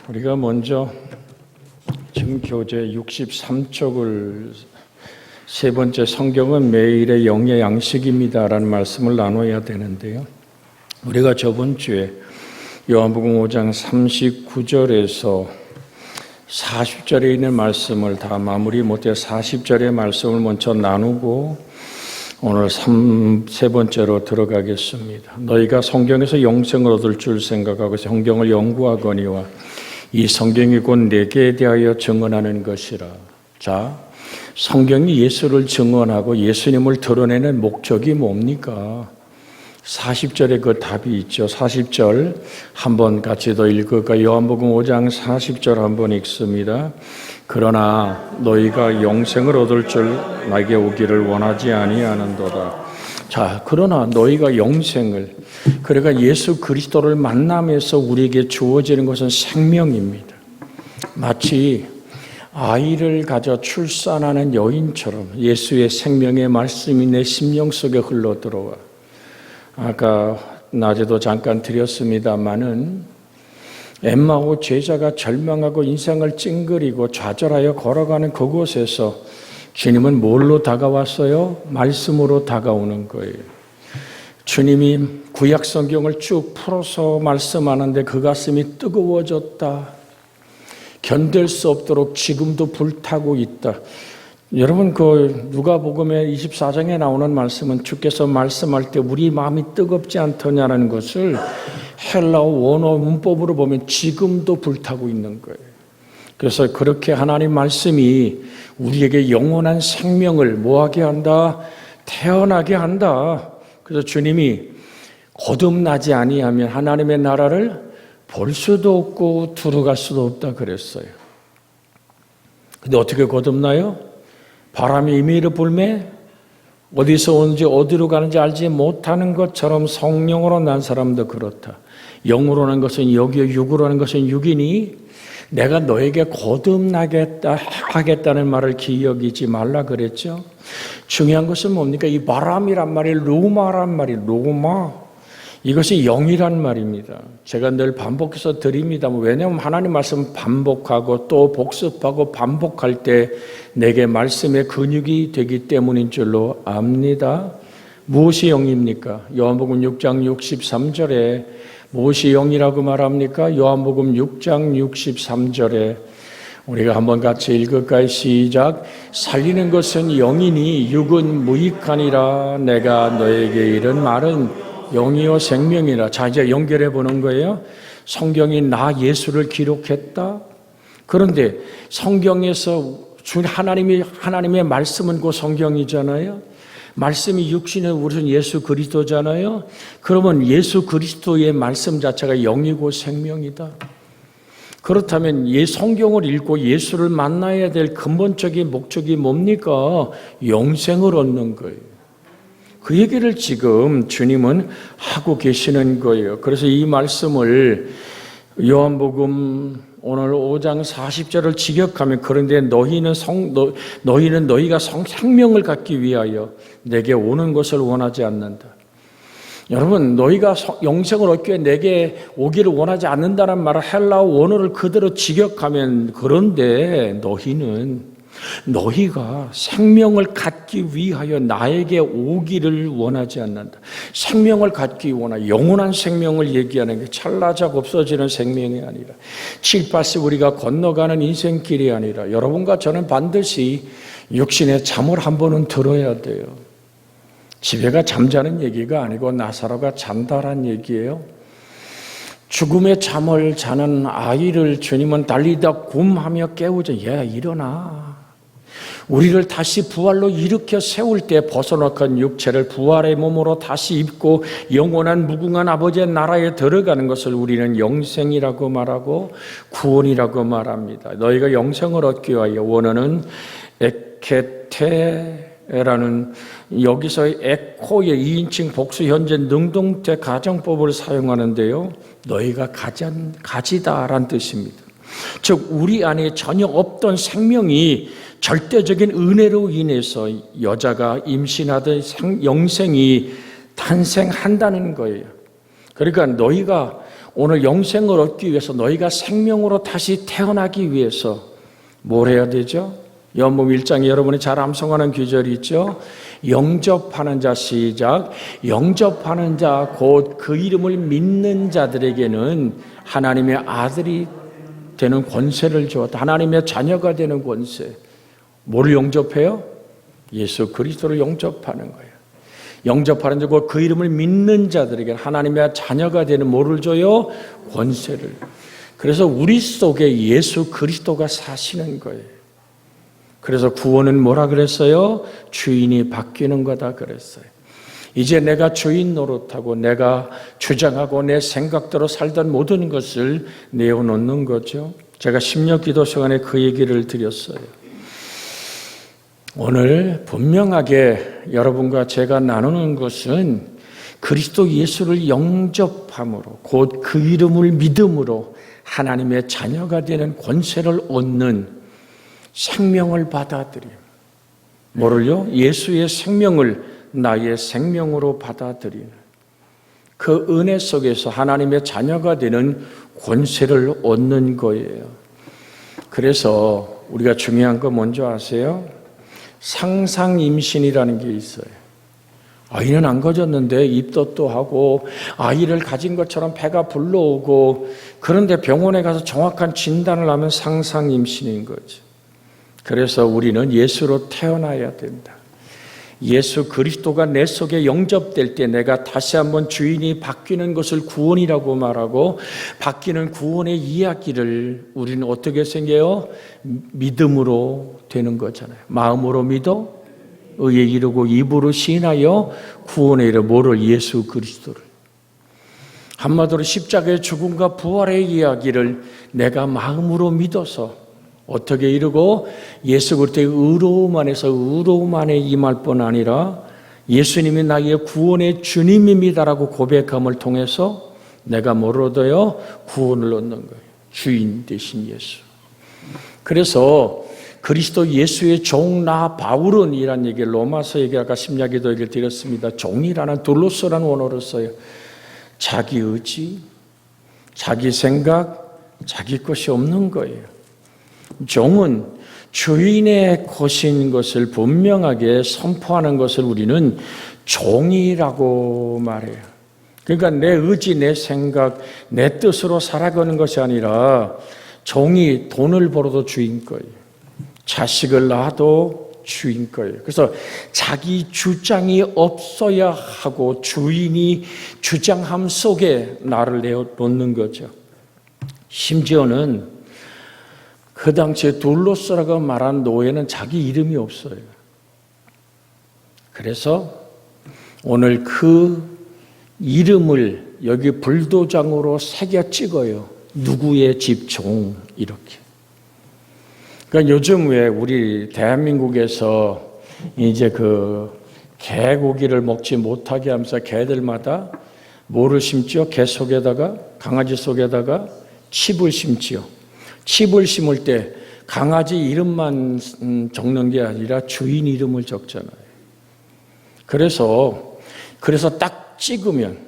우리가 먼저 지금 교재 63쪽을 세 번째 성경은 매일의 영의 양식입니다라는 말씀을 나눠야 되는데요. 우리가 저번 주에 요한복음 5장 39절에서 40절에 있는 말씀을 다 마무리 못해 40절의 말씀을 먼저 나누고 오늘 세 번째로 들어가겠습니다. 너희가 성경에서 영생을 얻을 줄 생각하고 성경을 연구하거니와 이 성경이 곧 내게 대하여 증언하는 것이라. 자, 성경이 예수를 증언하고 예수님을 드러내는 목적이 뭡니까? 40절에 그 답이 있죠. 40절 한번 같이 더 읽을까? 요한복음 5장 40절 한번 읽습니다. 그러나 너희가 영생을 얻을 줄 나에게 오기를 원하지 아니하는도다. 자, 그러나 너희가 영생을, 그러니까 예수 그리스도를 만나면서 우리에게 주어지는 것은 생명입니다. 마치 아이를 가져 출산하는 여인처럼 예수의 생명의 말씀이 내 심령 속에 흘러들어와. 아까 낮에도 잠깐 드렸습니다마는 엠마오 제자가 절망하고 인생을 찡그리고 좌절하여 걸어가는 그곳에서 주님은 뭘로 다가왔어요? 말씀으로 다가오는 거예요. 주님이 구약 성경을 쭉 풀어서 말씀하는데 그 가슴이 뜨거워졌다. 견딜 수 없도록 지금도 불타고 있다. 여러분 그 누가복음의 24장에 나오는 말씀은 주께서 말씀할 때 우리 마음이 뜨겁지 않더냐라는 것을 헬라어 원어 문법으로 보면 지금도 불타고 있는 거예요. 그래서 그렇게 하나님 말씀이 우리에게 영원한 생명을 뭐하게 한다? 태어나게 한다. 그래서 주님이 거듭나지 아니하면 하나님의 나라를 볼 수도 없고 들어갈 수도 없다 그랬어요. 근데 어떻게 거듭나요? 바람이 임의로 불매 어디서 오는지 어디로 가는지 알지 못하는 것처럼 성령으로 난 사람도 그렇다. 영으로 난 것은 영이요 육으로 난 것은 육이니 내가 너에게 거듭나겠다 하겠다는 말을 기억이지 말라 그랬죠. 중요한 것은 뭡니까? 이 바람이란 말이 로마란 말이 로마. 이것이 영이란 말입니다. 제가 늘 반복해서 드립니다. 왜냐하면 하나님 말씀 반복하고 또 복습하고 반복할 때 내게 말씀의 근육이 되기 때문인 줄로 압니다. 무엇이 영입니까? 요한복음 6장 63절에 무엇이 영이라고 말합니까? 요한복음 6장 63절에 우리가 한번 같이 읽을까요? 시작. 살리는 것은 영이니 육은 무익하니라. 내가 너에게 이른 말은 영이요 생명이라. 자, 이제 연결해 보는 거예요. 성경이 나 예수를 기록했다. 그런데 성경에서 하나님의 말씀은 그 성경이잖아요. 말씀이 육신의 우리는 예수 그리스도잖아요. 그러면 예수 그리스도의 말씀 자체가 영이고 생명이다. 그렇다면 성경을 읽고 예수를 만나야 될 근본적인 목적이 뭡니까? 영생을 얻는 거예요. 그 얘기를 지금 주님은 하고 계시는 거예요. 그래서 이 말씀을 요한복음 오늘 5장 40절을 직역하면 그런데 너희는 너희가 생명을 갖기 위하여 내게 오는 것을 원하지 않는다. 여러분 너희가 영생을 얻기 위해 내게 오기를 원하지 않는다는 말을 헬라어 원어를 그대로 직역하면 그런데 너희가 생명을 갖기 위하여 나에게 오기를 원하지 않는다. 생명을 갖기 원하 영원한 생명을 얘기하는 게 찰나작 없어지는 생명이 아니라 7, 8세 우리가 건너가는 인생길이 아니라 여러분과 저는 반드시 육신의 잠을 한 번은 들어야 돼요. 집에가 잠자는 얘기가 아니고 나사로가 잔다란 얘기예요. 죽음의 잠을 자는 아이를 주님은 달리다 굼하며 깨우죠. 얘 일어나. 우리를 다시 부활로 일으켜 세울 때 벗어놓은 육체를 부활의 몸으로 다시 입고 영원한 무궁한 아버지의 나라에 들어가는 것을 우리는 영생이라고 말하고 구원이라고 말합니다. 너희가 영생을 얻기 위하여 원어는 에케테라는 여기서 에코의 2인칭 복수 현재 능동태 가정법을 사용하는데요. 너희가 가지다라는 뜻입니다. 즉 우리 안에 전혀 없던 생명이 절대적인 은혜로 인해서 여자가 임신하던 영생이 탄생한다는 거예요. 그러니까 너희가 오늘 영생을 얻기 위해서 너희가 생명으로 다시 태어나기 위해서 뭘 해야 되죠? 요한복음 1장에 여러분이 잘 암송하는 구절이 있죠. 영접하는 자, 시작. 영접하는 자 곧 그 이름을 믿는 자들에게는 하나님의 아들이 되는 권세를 주었다. 하나님의 자녀가 되는 권세. 뭐를 영접해요? 예수 그리스도를 영접하는 거예요. 영접하는 자 곧 그 이름을 믿는 자들에게 하나님의 자녀가 되는 뭐를 줘요? 권세를. 그래서 우리 속에 예수 그리스도가 사시는 거예요. 그래서 구원은 뭐라 그랬어요? 주인이 바뀌는 거다 그랬어요. 이제 내가 주인 노릇하고 내가 주장하고 내 생각대로 살던 모든 것을 내어놓는 거죠. 제가 심령 기도 시간에 그 얘기를 드렸어요. 오늘 분명하게 여러분과 제가 나누는 것은 그리스도 예수를 영접함으로 곧 그 이름을 믿음으로 하나님의 자녀가 되는 권세를 얻는 생명을 받아들임. 뭐를요? 예수의 생명을 나의 생명으로 받아들이는 그 은혜 속에서 하나님의 자녀가 되는 권세를 얻는 거예요. 그래서 우리가 중요한 거 뭔지 아세요? 상상 임신이라는 게 있어요. 아이는 안 가졌는데 입덧도 하고 아이를 가진 것처럼 배가 불러오고 그런데 병원에 가서 정확한 진단을 하면 상상 임신인 거죠. 그래서 우리는 예수로 태어나야 된다. 예수 그리스도가 내 속에 영접될 때 내가 다시 한번 주인이 바뀌는 것을 구원이라고 말하고 바뀌는 구원의 이야기를 우리는 어떻게 생겨요? 믿음으로 되는 거잖아요. 마음으로 믿어 의에 이르고 입으로 시인하여 구원에 이르 뭐를? 예수 그리스도를. 한마디로 십자가의 죽음과 부활의 이야기를 내가 마음으로 믿어서 어떻게 이루고 예수 그리스도의 의로움 안에서 의로움 안에 임할 뿐 아니라 예수님이 나의 구원의 주님입니다라고 고백함을 통해서 내가 뭘 얻어요? 구원을 얻는 거예요. 주인 되신 예수. 그래서 그리스도 예수의 종 나 바울은 이란 얘기를 로마서 얘기 아까 심야기도 얘기를 드렸습니다. 종이라는 둘로서라는 원어를 써요. 자기 의지, 자기 생각, 자기 것이 없는 거예요. 종은 주인의 것인 것을 분명하게 선포하는 것을 우리는 종이라고 말해요. 그러니까 내 의지, 내 생각, 내 뜻으로 살아가는 것이 아니라 종이 돈을 벌어도 주인 거예요. 자식을 낳아도 주인 거예요. 그래서 자기 주장이 없어야 하고 주인이 주장함 속에 나를 내어놓는 거죠. 심지어는 그 당시에 둘로서라고 말한 노예는 자기 이름이 없어요. 그래서 오늘 그 이름을 여기 불도장으로 새겨 찍어요. 누구의 집 종 이렇게. 그러니까 요즘 왜 우리 대한민국에서 이제 그 개고기를 먹지 못하게 하면서 개들마다 뭐를 심지요? 개 속에다가 강아지 속에다가 칩을 심지요. 칩을 심을 때 강아지 이름만 적는 게 아니라 주인 이름을 적잖아요. 그래서 딱 찍으면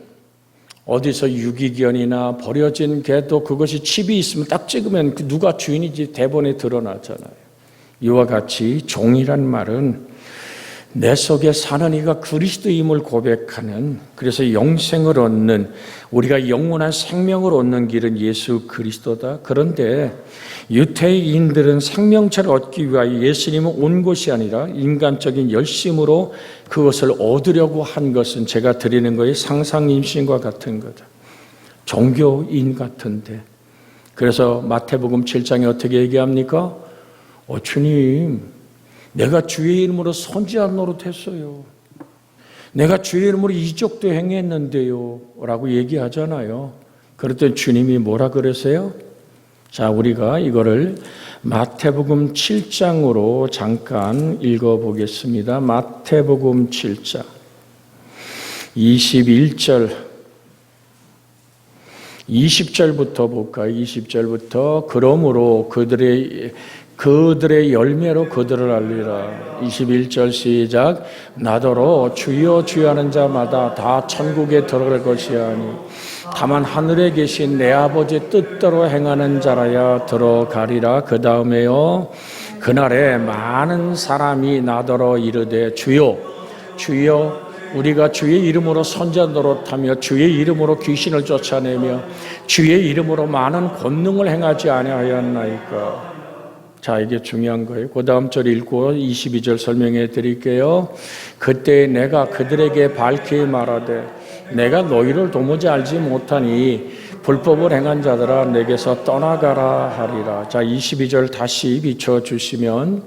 어디서 유기견이나 버려진 개도 그것이 칩이 있으면 딱 찍으면 누가 주인인지 대본에 드러나잖아요. 이와 같이 종이란 말은 내 속에 사는 이가 그리스도임을 고백하는, 그래서 영생을 얻는, 우리가 영원한 생명을 얻는 길은 예수 그리스도다. 그런데 유대인들은 생명체를 얻기 위하여 예수님은 온 것이 아니라 인간적인 열심으로 그것을 얻으려고 한 것은 제가 드리는 거에 상상임신과 같은 거다. 종교인 같은데. 그래서 마태복음 7장에 어떻게 얘기합니까? 주님, 내가 주의 이름으로 선지한 노릇했어요. 내가 주의 이름으로 이적도 행했는데요 라고 얘기하잖아요. 그랬더니 주님이 뭐라 그러세요? 자, 우리가 이거를 마태복음 7장으로 잠깐 읽어보겠습니다. 마태복음 7장 21절 20절부터 볼까요? 20절부터 그러므로 그들의 그들의 열매로 그들을 알리라. 21절 시작. 나더러 주여 주여 하는 자마다 다 천국에 들어갈 것이아니 다만 하늘에 계신 내 아버지 뜻대로 행하는 자라야 들어가리라. 그 다음에요. 그날에 많은 사람이 나더러 이르되 주여 주여 우리가 주의 이름으로 선자 노릇하며 주의 이름으로 귀신을 쫓아내며 주의 이름으로 많은 권능을 행하지 아니하였나이까. 자, 이게 중요한 거예요. 그 다음 절 읽고 22절 설명해 드릴게요. 그때 내가 그들에게 밝히 말하되 내가 너희를 도무지 알지 못하니 불법을 행한 자들아 내게서 떠나가라 하리라. 자, 22절 다시 비춰주시면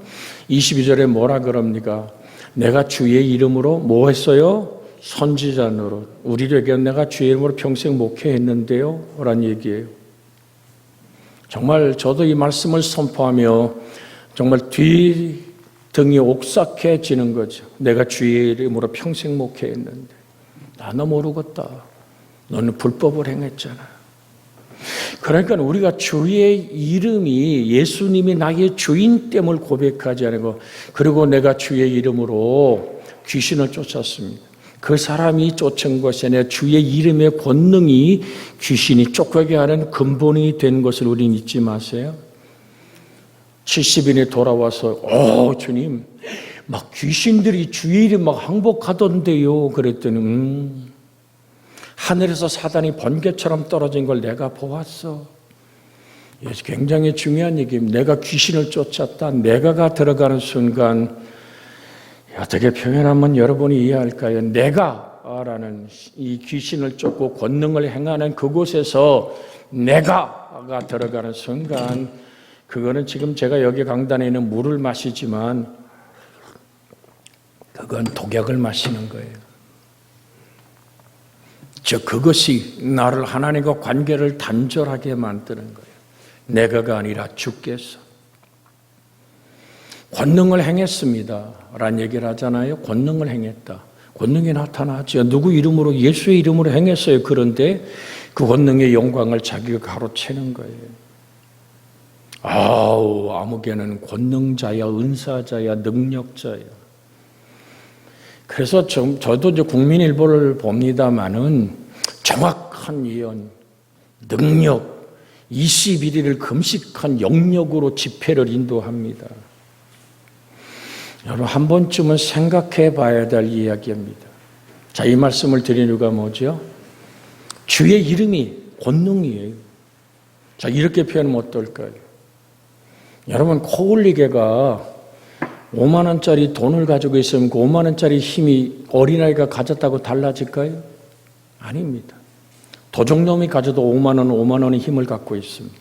22절에 뭐라 그럽니까? 내가 주의 이름으로 뭐 했어요? 선지자 노릇. 우리에게 내가 주의 이름으로 평생 목회했는데요 라는 얘기예요. 정말 저도 이 말씀을 선포하며 정말 뒤등이 옥삭해지는 거죠. 내가 주의 이름으로 평생 목회했는데 나는 모르겠다. 너는 불법을 행했잖아. 그러니까 우리가 주의 이름이 예수님이 나의 주인됨을 고백하지 않고 그리고 내가 주의 이름으로 귀신을 쫓았습니다. 그 사람이 쫓은 것이 아니라 주의 이름의 권능이 귀신이 쫓게 하는 근본이 된 것을 우리는 잊지 마세요. 70인이 돌아와서 주님 막 귀신들이 주의 이름 막 항복하던데요. 그랬더니 하늘에서 사단이 번개처럼 떨어진 걸 내가 보았어. 굉장히 중요한 얘기입니다. 내가 귀신을 쫓았다. 내가가 들어가는 순간 어떻게 표현하면 여러분이 이해할까요? 내가라는 이 귀신을 쫓고 권능을 행하는 그곳에서 내가가 들어가는 순간 그거는 지금 제가 여기 강단에 있는 물을 마시지만 그건 독약을 마시는 거예요. 즉 그것이 나를 하나님과 관계를 단절하게 만드는 거예요. 내가가 아니라 주께서. 권능을 행했습니다 라는 얘기를 하잖아요. 권능을 행했다. 권능이 나타나죠. 누구 이름으로? 예수의 이름으로 행했어요. 그런데 그 권능의 영광을 자기가 가로채는 거예요. 아무개는 권능자야, 은사자야, 능력자야. 그래서 저도 이제 국민일보를 봅니다만은 정확한 예언, 능력, 21일을 금식한 영역으로 집회를 인도합니다. 여러분 한 번쯤은 생각해 봐야 될 이야기입니다. 자, 이 말씀을 드린 이유가 뭐죠? 주의 이름이 권능이에요. 자, 이렇게 표현하면 어떨까요? 여러분 코울리게가 5만 원짜리 돈을 가지고 있으면 그 5만 원짜리 힘이 어린아이가 가졌다고 달라질까요? 아닙니다. 도적놈이 가져도 5만 원의 힘을 갖고 있습니다.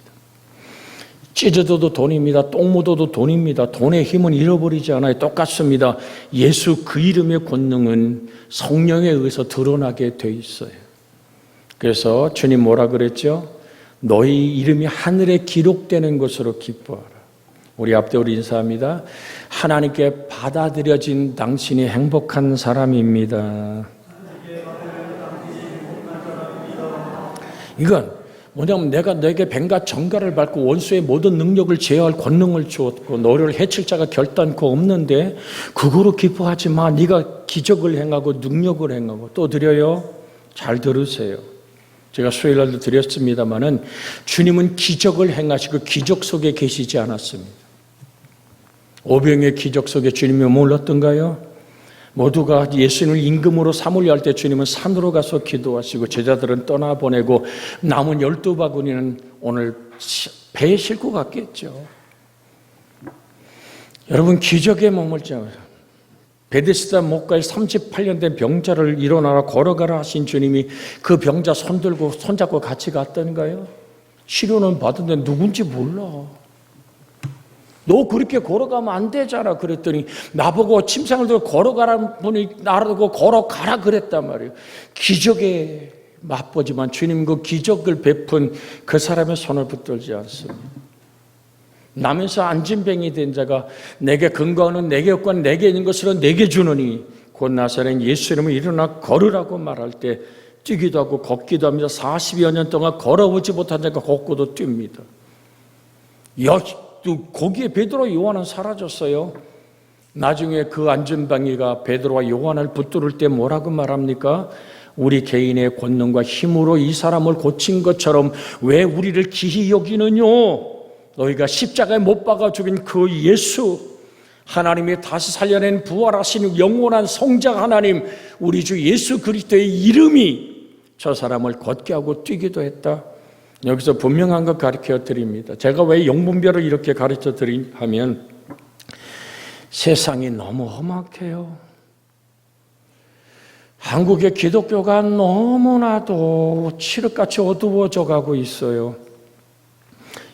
찢어져도 돈입니다. 똥 묻어도 돈입니다. 돈의 힘은 잃어버리지 않아요. 똑같습니다. 예수 그 이름의 권능은 성령에 의해서 드러나게 돼 있어요. 그래서 주님 뭐라 그랬죠? 너희 이름이 하늘에 기록되는 것으로 기뻐하라. 우리 앞뒤로 인사합니다. 하나님께 받아들여진 당신이 행복한 사람입니다. 이건 뭐냐면 내가 너에게 뱀과 정갈을 밟고 원수의 모든 능력을 제어할 권능을 주었고 너를 해칠 자가 결단코 없는데 그거로 기뻐하지 마. 네가 기적을 행하고 능력을 행하고 또 드려요. 잘 들으세요. 제가 수요일날도 드렸습니다마는 주님은 기적을 행하시고 기적 속에 계시지 않았습니다. 오병의 기적 속에 주님이 몰랐던가요? 모두가 예수님을 임금으로 삼으려 할 때 주님은 산으로 가서 기도하시고 제자들은 떠나보내고 남은 12바구니는 오늘 배에 싣고 갔겠죠. 여러분 기적에 머물지 않아요. 베데스다 목가에 38년 된 병자를 일어나라 걸어가라 하신 주님이 그 병자 손잡고 같이 갔던가요? 치료는 받은데 누군지 몰라. 너 그렇게 걸어가면 안 되잖아. 그랬더니 나보고 침상을 들고 걸어가라는 분이 나보고 걸어가라 그랬단 말이에요. 기적에 맛보지만 주님 그 기적을 베푼 그 사람의 손을 붙들지 않습니다. 남에서 안진뱅이 된 자가 내게 근거하는 내게 없고 내게 있는 것으로 내게 주느니 곧 나사렛 예수 이름으로 일어나 걸으라고 말할 때 뛰기도 하고 걷기도 합니다. 40여 년 동안 걸어보지 못한 자가 걷고도 뜁니다. 또 거기에 베드로 요한은 사라졌어요. 나중에 그 안전뱅이가 베드로와 요한을 붙들을 때 뭐라고 말합니까? 우리 개인의 권능과 힘으로 이 사람을 고친 것처럼 왜 우리를 기히 여기느냐? 너희가 십자가에 못 박아 죽인 그 예수, 하나님이 다시 살려낸 부활하신 영원한 성장 하나님, 우리 주 예수 그리스도의 이름이 저 사람을 걷게 하고 뛰기도 했다. 여기서 분명한 것 가르쳐 드립니다. 제가 왜 영분별을 이렇게 가르쳐 드리면 세상이 너무 험악해요. 한국의 기독교가 너무나도 칠흑같이 어두워져 가고 있어요.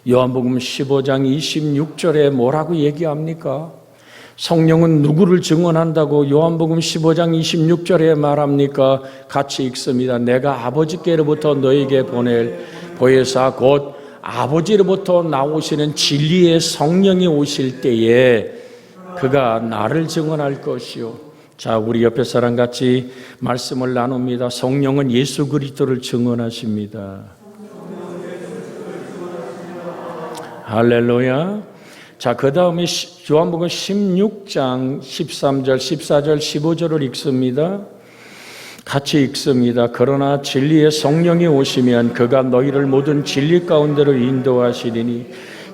요한복음 15장 26절에 뭐라고 얘기합니까? 성령은 누구를 증언한다고 요한복음 15장 26절에 말합니까? 같이 읽습니다. 내가 아버지께로부터 너에게 보낼 보혜사 곧 아버지로부터 나오시는 진리의 성령이 오실 때에 그가 나를 증언할 것이요. 자, 우리 옆에 사람 같이 말씀을 나눕니다. 성령은 예수 그리스도를 증언하십니다. 할렐루야. 자, 그 다음에 요한복음 16장 13절, 14절, 15절을 읽습니다. 같이 읽습니다. 그러나 진리의 성령이 오시면 그가 너희를 모든 진리 가운데로 인도하시리니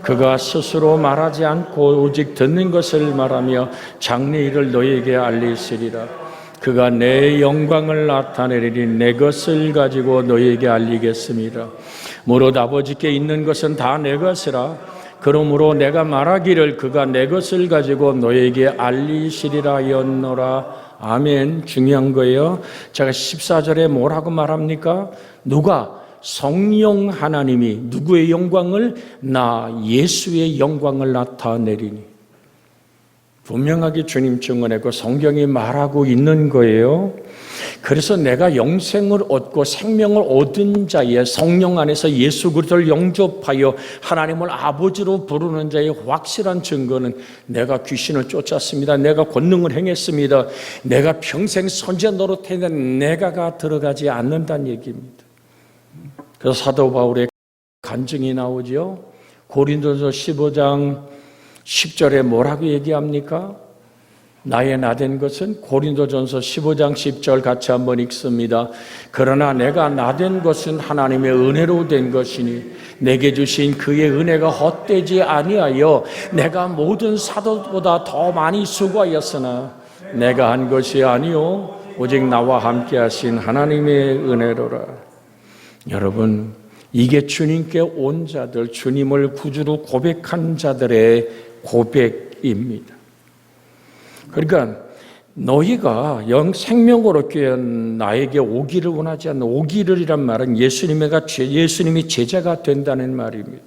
그가 스스로 말하지 않고 오직 듣는 것을 말하며 장래 일을 너희에게 알리시리라. 그가 내 영광을 나타내리니 내 것을 가지고 너희에게 알리겠습니다. 무릇 아버지께 있는 것은 다 내 것이라. 그러므로 내가 말하기를 그가 내 것을 가지고 너희에게 알리시리라 하였노라. 아멘. 중요한 거예요. 제가 14절에 뭐라고 말합니까? 누가? 성령 하나님이 누구의 영광을? 나 예수의 영광을 나타내리니. 분명하게 주님 증언했고 성경이 말하고 있는 거예요. 그래서 내가 영생을 얻고 생명을 얻은 자의 성령 안에서 예수 그리스도를 영접하여 하나님을 아버지로 부르는 자의 확실한 증거는 내가 귀신을 쫓았습니다. 내가 권능을 행했습니다. 내가 평생 선제 노릇했는데 내가가 들어가지 않는다는 얘기입니다. 그래서 사도 바울의 간증이 나오죠. 고린도서 15장 10절에 뭐라고 얘기합니까? 나의 나된 것은 고린도전서 15장 10절 같이 한번 읽습니다. 그러나 내가 나된 것은 하나님의 은혜로 된 것이니 내게 주신 그의 은혜가 헛되지 아니하여 내가 모든 사도보다 더 많이 수고하였으나 내가 한 것이 아니요 오직 나와 함께 하신 하나님의 은혜로라. 여러분, 이게 주님께 온 자들, 주님을 구주로 고백한 자들의 고백입니다. 그러니까 너희가 생명으로 나에게 오기를 원하지 않는 오기를이란 말은 예수님이 제자가 된다는 말입니다.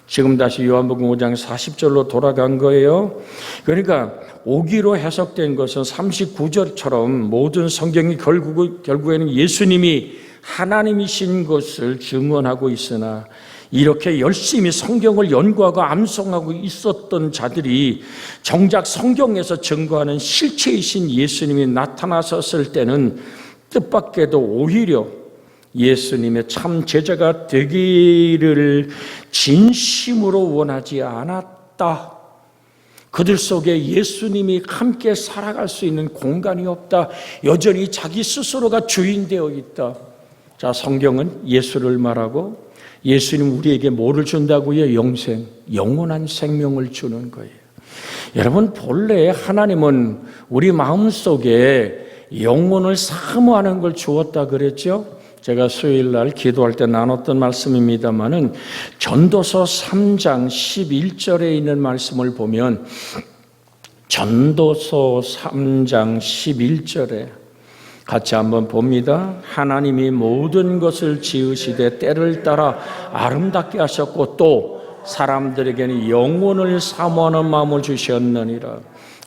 지금 다시 요한복음 5장 40절로 돌아간 거예요. 그러니까 오기로 해석된 것은 39절처럼 모든 성경이 결국에는 예수님이 하나님이신 것을 증언하고 있으나 이렇게 열심히 성경을 연구하고 암송하고 있었던 자들이 정작 성경에서 증거하는 실체이신 예수님이 나타나셨을 때는 뜻밖에도 오히려 예수님의 참 제자가 되기를 진심으로 원하지 않았다. 그들 속에 예수님이 함께 살아갈 수 있는 공간이 없다. 여전히 자기 스스로가 주인 되어 있다. 자, 성경은 예수를 말하고 예수님 우리에게 뭐를 준다고요? 영생, 영원한 생명을 주는 거예요. 여러분, 본래 하나님은 우리 마음속에 영혼을 사모하는 걸 주었다 그랬죠? 제가 수요일 날 기도할 때 나눴던 말씀입니다마는 전도서 3장 11절에 있는 말씀을 보면 전도서 3장 11절에 같이 한번 봅니다. 하나님이 모든 것을 지으시되 때를 따라 아름답게 하셨고 또 사람들에게는 영혼을 사모하는 마음을 주셨느니라.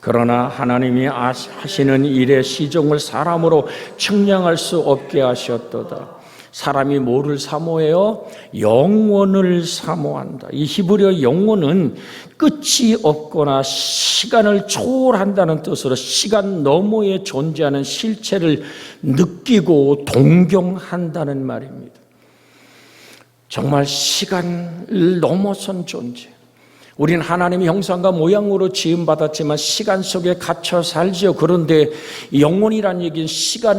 그러나 하나님이 하시는 일의 시종을 사람으로 측량할 수 없게 하셨도다. 사람이 뭐를 사모해요? 영원을 사모한다. 이 히브리어 영원은 끝이 없거나 시간을 초월한다는 뜻으로 시간 너머에 존재하는 실체를 느끼고 동경한다는 말입니다. 정말 시간을 넘어선 존재. 우리는 하나님의 형상과 모양으로 지음받았지만 시간 속에 갇혀 살지요. 그런데 영혼이란 얘기는 시간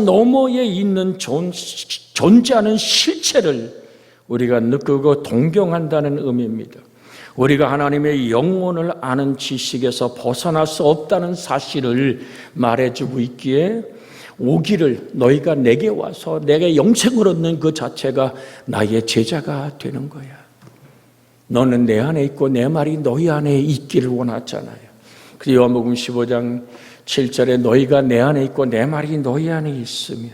너머에 있는 존재하는 실체를 우리가 느끼고 동경한다는 의미입니다. 우리가 하나님의 영혼을 아는 지식에서 벗어날 수 없다는 사실을 말해주고 있기에 오기를 너희가 내게 와서 내게 영생을 얻는 그 자체가 나의 제자가 되는 거야. 너는 내 안에 있고 내 말이 너희 안에 있기를 원하잖아요. 그래서 요한복음 15장 7절에 너희가 내 안에 있고 내 말이 너희 안에 있으면,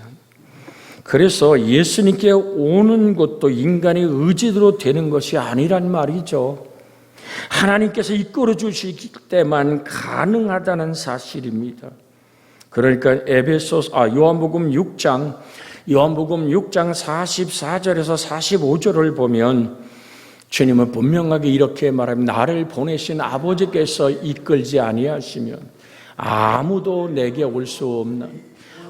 그래서 예수님께 오는 것도 인간의 의지대로 되는 것이 아니란 말이죠. 하나님께서 이끌어 주실 때만 가능하다는 사실입니다. 그러니까 요한복음 6장 44절에서 45절을 보면 주님은 분명하게 이렇게 말합니다. 나를 보내신 아버지께서 이끌지 아니하시면 아무도 내게 올 수 없는,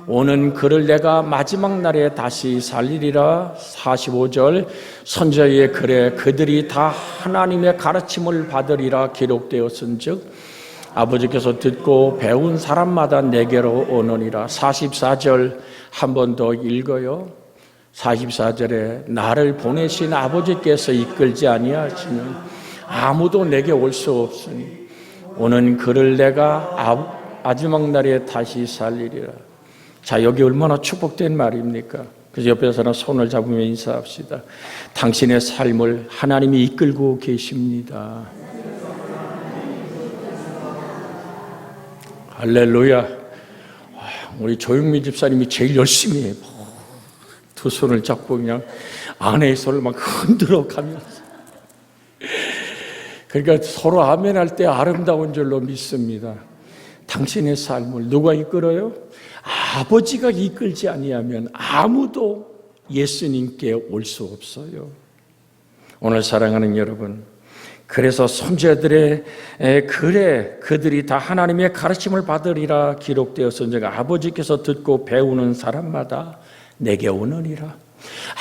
오는 그를 내가 마지막 날에 다시 살리리라. 45절 선지자의 글에 그들이 다 하나님의 가르침을 받으리라 기록되었은즉 아버지께서 듣고 배운 사람마다 내게로 오느니라. 44절 한 번 더 읽어요. 44절에 나를 보내신 아버지께서 이끌지 아니하시면 아무도 내게 올 수 없으니 오는 그를 내가 마지막 날에 다시 살리리라. 자, 여기 얼마나 축복된 말입니까? 그래서 옆에서는 손을 잡으며 인사합시다. 당신의 삶을 하나님이 이끌고 계십니다. 할렐루야. 우리 조영미 집사님이 제일 열심히 해요. 두 손을 잡고 그냥 아내의 손을 막 흔들어 가면서, 그러니까 서로 아멘할 때 아름다운 줄로 믿습니다. 당신의 삶을 누가 이끌어요? 아버지가 이끌지 아니하면 아무도 예수님께 올 수 없어요. 오늘 사랑하는 여러분, 그래서 선지자들의 글에 그들이 다 하나님의 가르침을 받으리라 기록되었은즉 아버지께서 듣고 배우는 사람마다 내게 오느니라.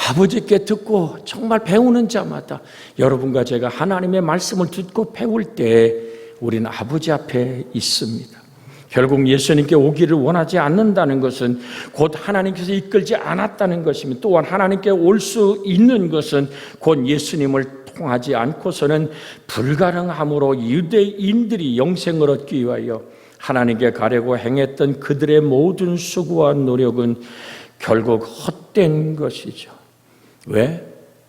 아버지께 듣고 정말 배우는 자마다, 여러분과 제가 하나님의 말씀을 듣고 배울 때 우리는 아버지 앞에 있습니다. 결국 예수님께 오기를 원하지 않는다는 것은 곧 하나님께서 이끌지 않았다는 것이며, 또한 하나님께 올 수 있는 것은 곧 예수님을 통하지 않고서는 불가능하므로 유대인들이 영생을 얻기 위하여 하나님께 가려고 행했던 그들의 모든 수고와 노력은 결국 헛된 것이죠. 왜?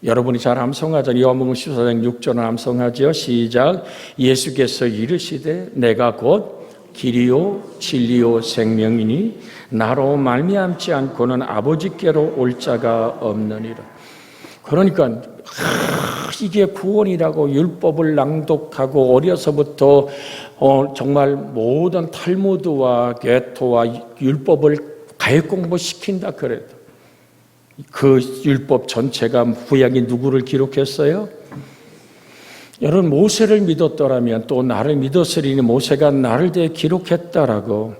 여러분이 잘 암송하잖아요. 요한복음 14장 6절은 암송하죠. 시작. 예수께서 이르시되 내가 곧 길이요 진리요 생명이니 나로 말미암지 않고는 아버지께로 올 자가 없느니라. 그러니까 이게 구원이라고 율법을 낭독하고 어려서부터 정말 모든 탈무드와 게토와 율법을 가액 공부시킨다 그래도 그 율법 전체가 구약이 누구를 기록했어요? 여러분, 모세를 믿었더라면 또 나를 믿었으리니 모세가 나를 대해 기록했다라고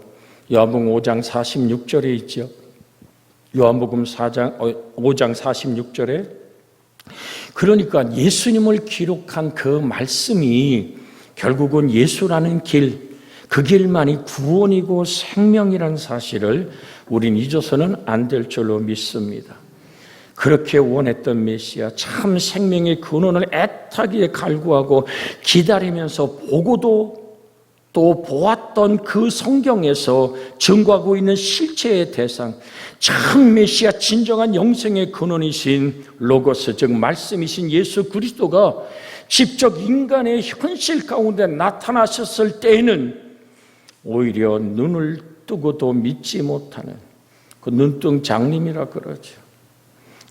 요한복음 5장 46절에 있죠. 요한복음 5장 46절에. 그러니까 예수님을 기록한 그 말씀이 결국은 예수라는 길, 그 길만이 구원이고 생명이라는 사실을 우린 잊어서는 안 될 줄로 믿습니다. 그렇게 원했던 메시아, 참 생명의 근원을 애타게 갈구하고 기다리면서 보고도 또 보았던 그 성경에서 증거하고 있는 실체의 대상, 참 메시아, 진정한 영생의 근원이신 로고스, 즉 말씀이신 예수 그리스도가 직접 인간의 현실 가운데 나타나셨을 때에는 오히려 눈을 뜨고도 믿지 못하는 그 눈뜬 장님이라 그러죠.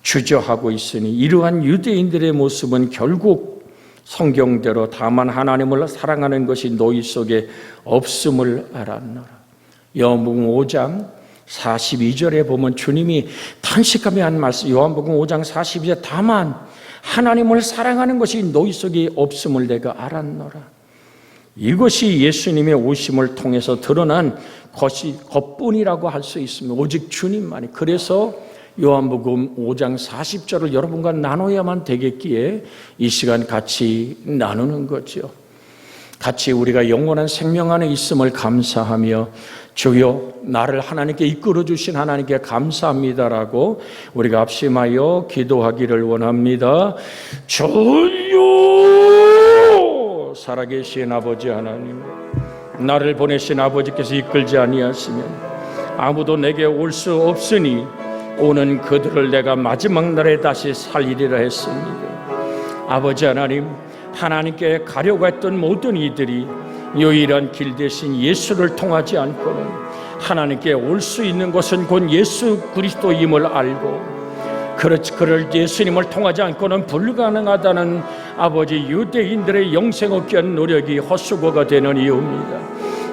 주저하고 있으니 이러한 유대인들의 모습은 결국 성경대로 다만 하나님을 사랑하는 것이 너희 속에 없음을 알았노라. 요한복음 5장 42절에 보면 주님이 탄식하며 한 말씀, 요한복음 5장 42절, 다만 하나님을 사랑하는 것이 너희 속에 없음을 내가 알았노라. 이것이 예수님의 오심을 통해서 드러난 것이 것뿐이라고 할 수 있습니다. 오직 주님만이. 그래서 요한복음 5장 40절을 여러분과 나눠야만 되겠기에 이 시간 같이 나누는 거죠. 같이 우리가 영원한 생명 안에 있음을 감사하며 주여 나를 하나님께 이끌어 주신 하나님께 감사합니다라고 우리가 합심하여 기도하기를 원합니다. 주여 살아계신 아버지 하나님, 나를 보내신 아버지께서 이끌지 아니하시면 아무도 내게 올 수 없으니 오는 그들을 내가 마지막 날에 다시 살리리라 했습니다. 아버지 하나님, 하나님께 가려고 했던 모든 이들이 유일한 길 대신 예수를 통하지 않고는 하나님께 올 수 있는 것은 곧 예수 그리스도임을 알고 그를 예수님을 통하지 않고는 불가능하다는 아버지 유대인들의 영생 얻기 위한 노력이 헛수고가 되는 이유입니다.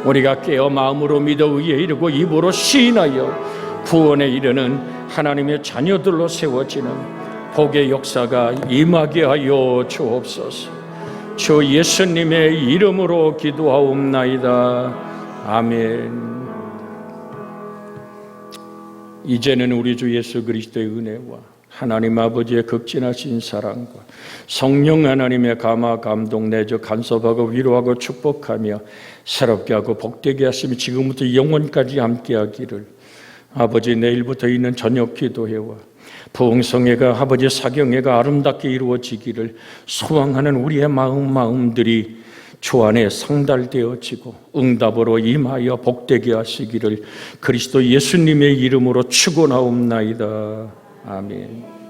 우리가 깨어 마음으로 믿어 의에 이르고 입으로 시인하여 구원에 이르는 하나님의 자녀들로 세워지는 복의 역사가 임하게 하여 주옵소서. 주 예수님의 이름으로 기도하옵나이다. 아멘. 이제는 우리 주 예수 그리스도의 은혜와 하나님 아버지의 극진하신 사랑과 성령 하나님의 감화 감동 내줘 간섭하고 위로하고 축복하며 새롭게 하고 복되게 하시며 지금부터 영원까지 함께하기를 아버지 내일부터 있는 저녁 기도회와 부흥성회가 아버지 사경회가 아름답게 이루어지기를 소망하는 우리의 마음들이 주 안에 상달되어지고 응답으로 임하여 복되게 하시기를 그리스도 예수님의 이름으로 축원하옵나이다. 아멘.